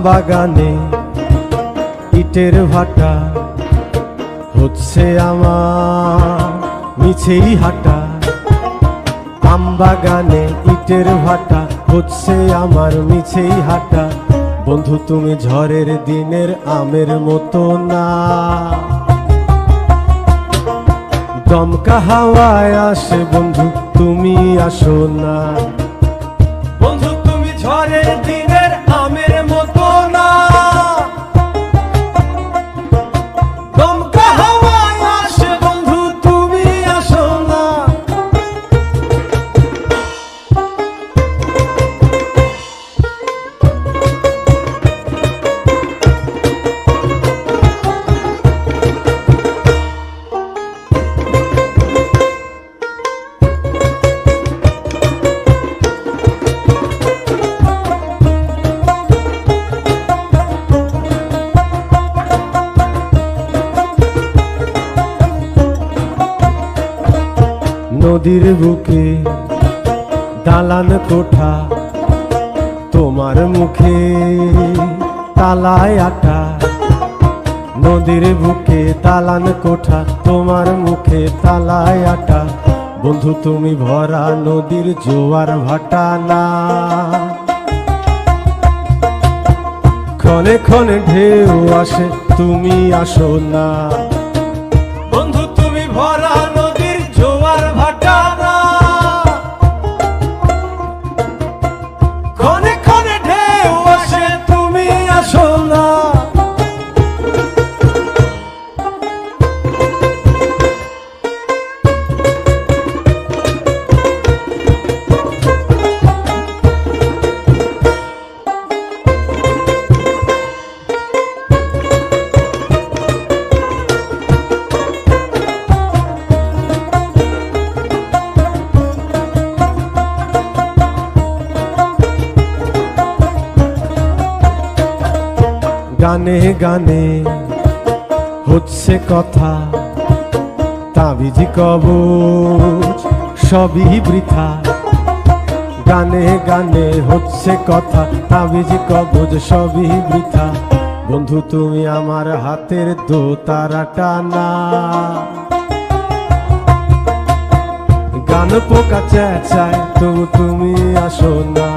বাগানে ইটের ভাটা হচ্ছে আমার মিছেই হাঁটা। আম বাগানে ইটের ভাটা হচ্ছে আমার মিছেই হাঁটা। বন্ধু তুমি ঝড়ের দিনের আমের মতো না, দমকা হাওয়ায় আসে বন্ধু তুমি আসো না। বন্ধু তুমি ঝড়ের দিনের আমের মতো না, দমকা হাওয়ায় আসে বন্ধু তুমি আসো না। নদীর বুকে দালান কোঠা, তোমার মুখে তালায় আটা। নদীর বুকে দালান কোঠা, তোমার মুখে তালায় আটা। বন্ধু তুমি ভরা নদীর জোয়ার ভাটা না, ক্ষণে ক্ষণে ঢেউ আসে তুমি আসো না। বন্ধু তুমি ভরা নদীর জোয়ার ভাটা না, ক্ষণে ক্ষণে ঢেউ আসে তুমি আসো না। গানে গানে হচ্ছে কথা, তাবিজি কবচ সবই বৃথা। গানে গানে হচ্ছে কথা, তাবিজি কবচ সবই বৃথা। বন্ধু তুমি আমার হাতের দোতারাটা না, গান পোকা চেঁচায় তবু তুমি আসো না।